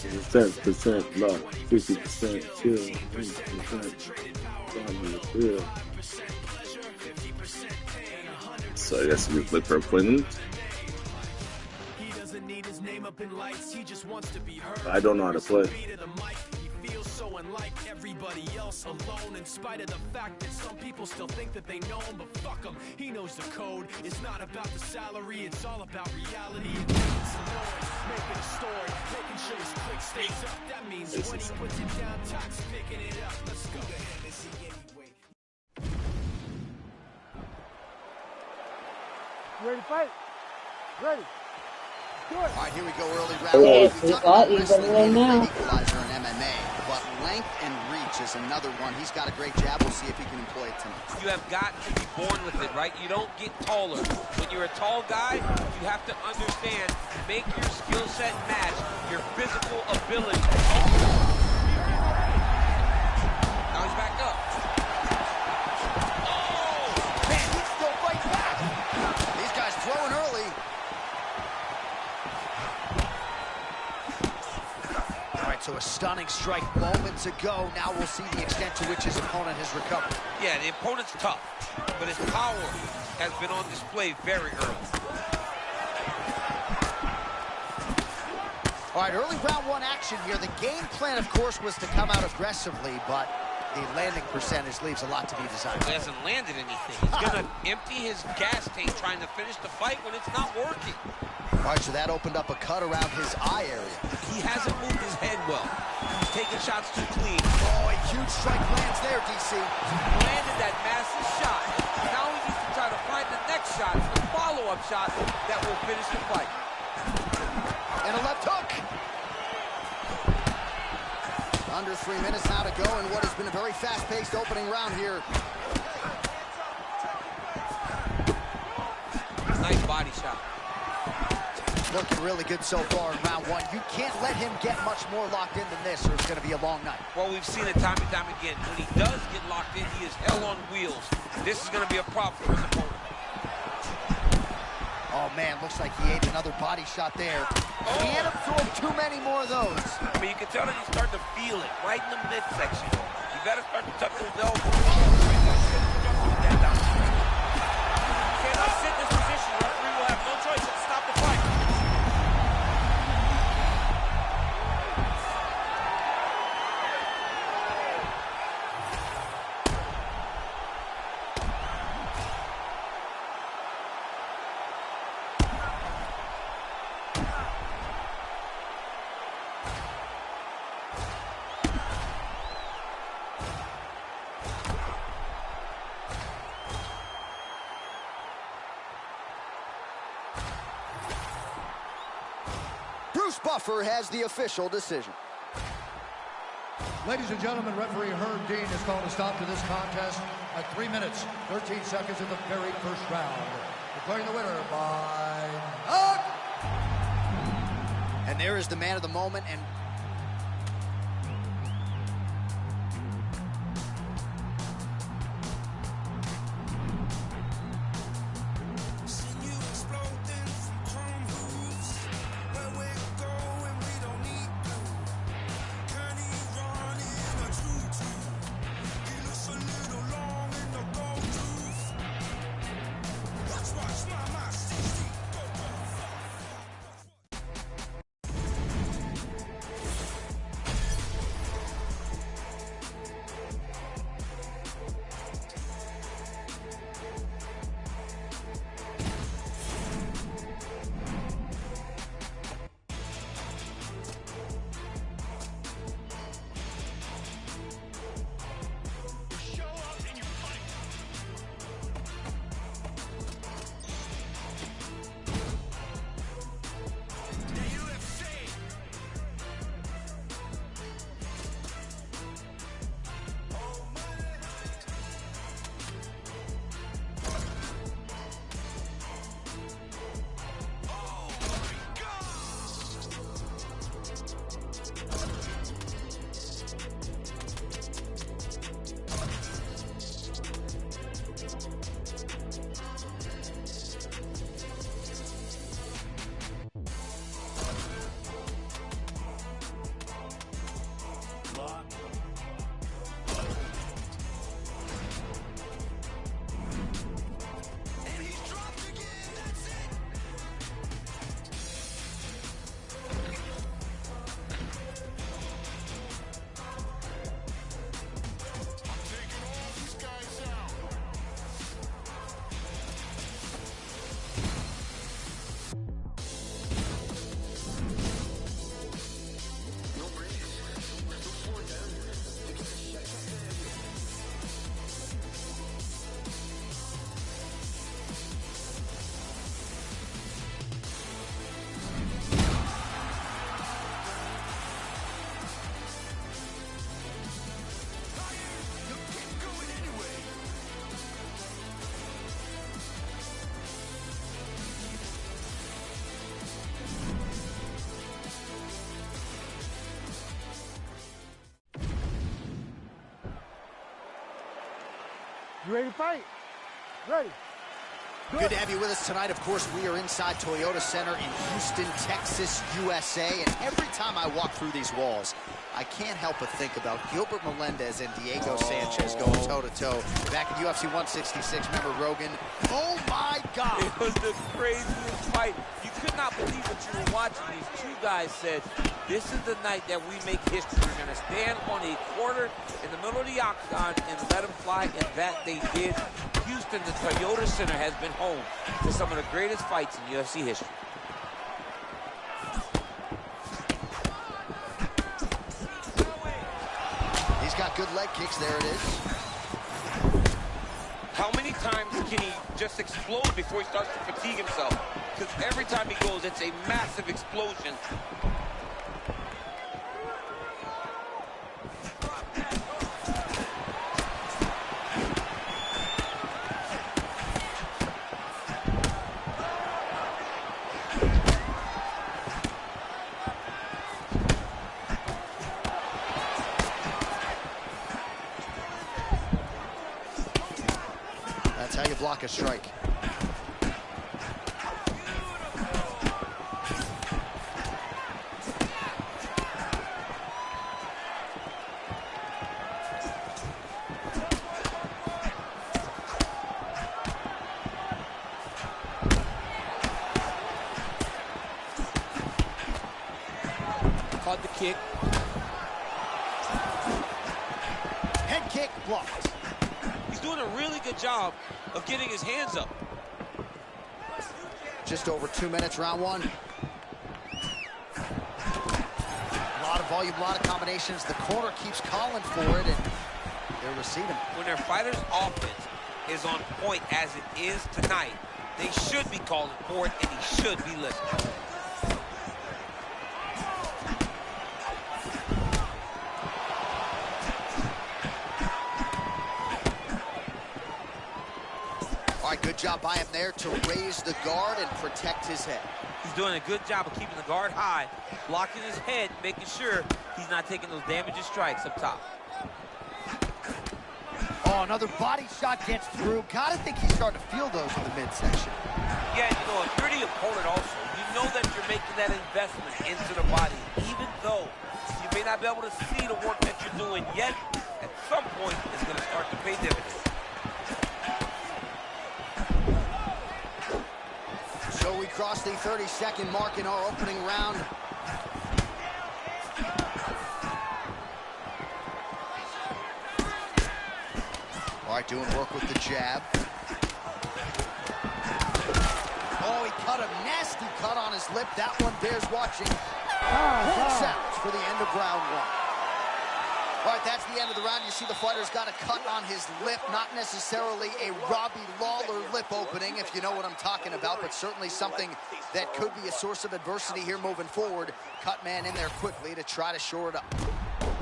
7% luck, 50% chill, 20% probably feel. So I guess we play for Clinton. I don't know how to play. So unlike everybody else, alone in spite of the fact that some people still think that they know him, but fuck him, he knows the code. It's not about the salary, it's all about reality. It means making a story, making sure his click stays up. That means when he puts it down, Tox picking it up. Let's go. Ready to fight? Ready. All right, here we go, early round. Yes, we got equalizer now. Equalizer in MMA, but length and reach is another one. He's got a great jab. We'll see if he can employ it tonight. You have got to be born with it, right? You don't get taller. When you're a tall guy, you have to understand, make your skill set match your physical ability. Now he's back up. Oh, man, he's still fighting back. These guys throwing early. So a stunning strike moments ago. Now we'll see the extent to which his opponent has recovered. Yeah, the opponent's tough, but his power has been on display very early. All right, early round one action here. The game plan, of course, was to come out aggressively, but the landing percentage leaves a lot to be desired. He hasn't landed anything. He's going to empty his gas tank trying to finish the fight when it's not working. All right, so that opened up a cut around his eye area. He hasn't moved his head well. He's taking shots too clean. Oh, a huge strike lands there, DC. Landed that massive shot. Now he needs to try to find the next shot, the follow-up shot that will finish the fight. And a left hook. Under 3 minutes now to go in what has been a very fast-paced opening round here. Nice body shot. Looking really good so far in round one. You can't let him get much more locked in than this, or it's going to be a long night. Well, we've seen it time and time again. When he does get locked in, he is hell on wheels. This is going to be a problem for his opponent. Oh, man, looks like he ate another body shot there. Oh. He can't absorb too many more of those. I mean, you can tell that he's starting to feel it right in the midsection. You got to start to tuck those elbows. Cannot sit in this position. The referee will have no choice but to stop the fight. Bruce Buffer has the official decision. Ladies and gentlemen, referee Herb Dean has called a stop to this contest at 3 minutes, 13 seconds of the very first round. Declaring the winner by knockout. And there is the man of the moment, and You ready to fight? Ready. Good to have you with us tonight. Of course, we are inside Toyota Center in Houston, Texas, USA. And every time I walk through these walls, I can't help but think about Gilbert Melendez and Diego Sanchez going toe-to-toe back in UFC 166. Remember Rogan? Oh, my God. It was the craziest fight. You could not believe what you were watching. These two guys said, this is the night that we make history. We're going to stand on a quarter in the middle of the octagon and let them fly, and that they did. Houston, the Toyota Center, has been home to some of the greatest fights in UFC history. He's got good leg kicks. There it is. How many times can he just explode before he starts to fatigue himself? Because every time he goes, it's a massive explosion. That's how you block a strike. Caught the kick. Head kick blocked. He's doing a really good job of getting his hands up. Just over 2 minutes, round one. A lot of volume, a lot of combinations. The corner keeps calling for it, and they're receiving. When their fighter's offense is on point as it is tonight, they should be calling for it, and he should be listening. All right, good job by him there to raise the guard and protect his head. He's doing a good job of keeping the guard high, blocking his head, making sure he's not taking those damaging strikes up top. Oh, another body shot gets through. Gotta think he's starting to feel those in the midsection. Yeah, you know, if you're the opponent also, you know that you're making that investment into the body, even though you may not be able to see the work that you're doing yet, at some point it's going to start to pay dividends. So we crossed the 30-second mark in our opening round. All right, doing work with the jab. Oh, he cut a nasty cut on his lip. That one bears watching. Points out for the end of round one. All right, that's the end of the round. You see the fighter's got a cut on his lip, not necessarily a Robbie Lawler lip opening, if you know what I'm talking about, but certainly something that could be a source of adversity here moving forward. Cut man in there quickly to try to shore it up.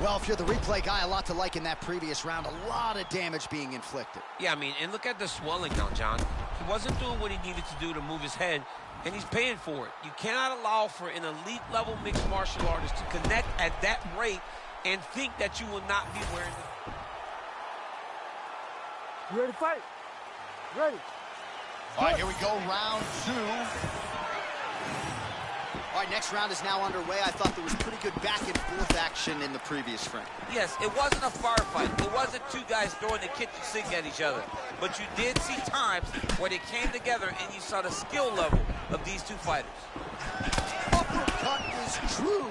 Well, if you're the replay guy, a lot to like in that previous round. A lot of damage being inflicted. Yeah, I mean, and look at the swelling now, John. He wasn't doing what he needed to do to move his head, and he's paying for it. You cannot allow for an elite-level mixed martial artist to connect at that rate and think that you will not be wearing it. You ready to fight? Ready. All right, here we go, round two. All right, next round is now underway. I thought there was pretty good back and forth action in the previous frame. Yes, it wasn't a firefight. It wasn't two guys throwing the kitchen sink at each other. But you did see times where they came together and you saw the skill level of these two fighters. Uppercut is true.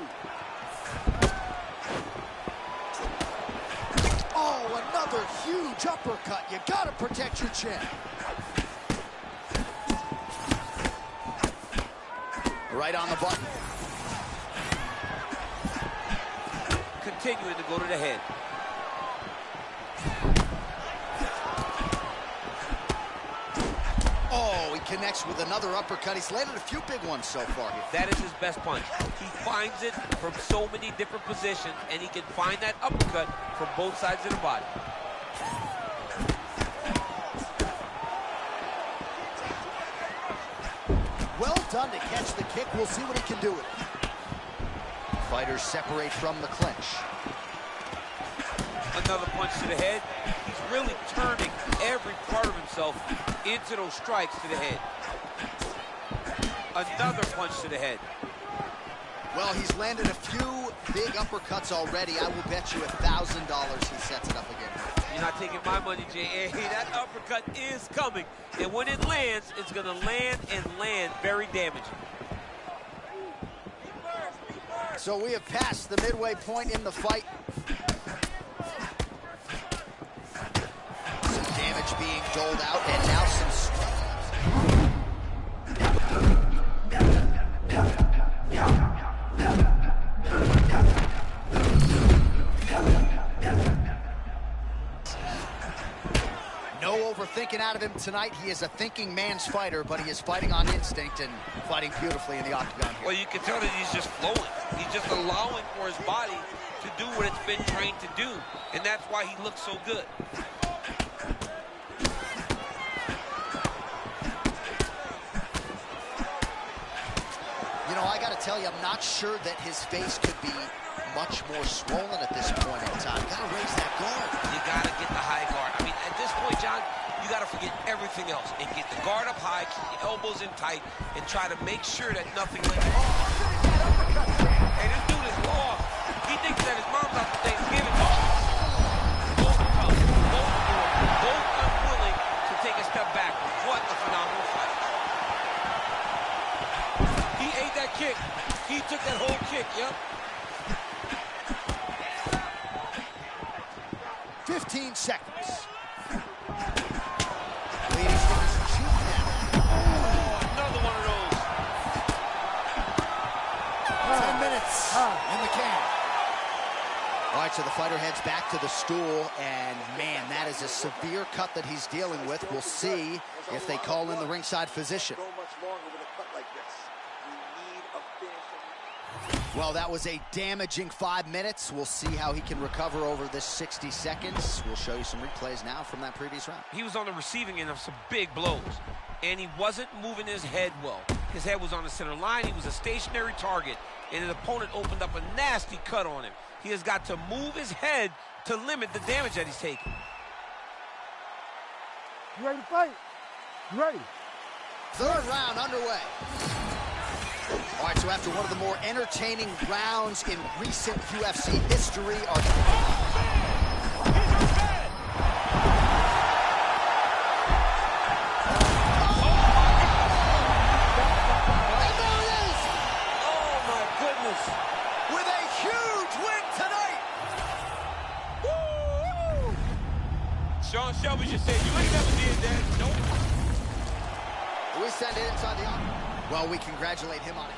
Oh, another huge uppercut. You gotta protect your chin. Right on the button. Continuing to go to the head. Oh, he connects with another uppercut. He's landed a few big ones so far here. That is his best punch. He finds it from so many different positions, and he can find that uppercut from both sides of the body. Well done to catch the kick. We'll see what he can do with it. Fighters separate from the clinch. Another punch to the head. He's really turning every part of himself into those strikes to the head. Another punch to the head. Well, he's landed a few big uppercuts already. I will bet you $1,000 he sets it up again. You're not taking my money, J.A. That uppercut is coming. And when it lands, it's going to land and land very damaging. So we have passed the midway point in the fight. Some damage being doled out, and now some... No overthinking out of him tonight. He is a thinking man's fighter, but he is fighting on instinct and fighting beautifully in the octagon here. Well, you can tell that he's just flowing. He's just allowing for his body to do what it's been trained to do, and that's why he looks so good. You know, I got to tell you, I'm not sure that his face could be much more swollen at this point in time. Got to raise that guard. You got to get the high guard. I mean, at this point, John, you got to forget everything else and get the guard up high, keep the elbows in tight, and try to make sure that nothing lands. Hey, this dude is lost. He thinks that his mom's out for Thanksgiving. Both tough, both unwilling to take a step back. What a phenomenal fight. He ate that kick. He took that whole kick, yep. 15 seconds. Ladies from his cheek now. Oh, another one of those. 10 minutes in the can. All right, so the fighter heads back to the stool, and man, that is a severe cut that he's dealing with. We'll see if they call in the ringside physician. Well, that was a damaging 5 minutes. We'll see how he can recover over this 60 seconds. We'll show you some replays now from that previous round. He was on the receiving end of some big blows, and he wasn't moving his head well. His head was on the center line. He was a stationary target, and his opponent opened up a nasty cut on him. He has got to move his head to limit the damage that he's taking. You ready to fight? You ready? Third round underway. All right, so after one of the more entertaining rounds in recent UFC history, and there it is! Oh, my goodness. With a huge win tonight! Woo! Sean Shelby just said, you ain't never did that. Nope. We send it inside the arm. Well, we congratulate him on it.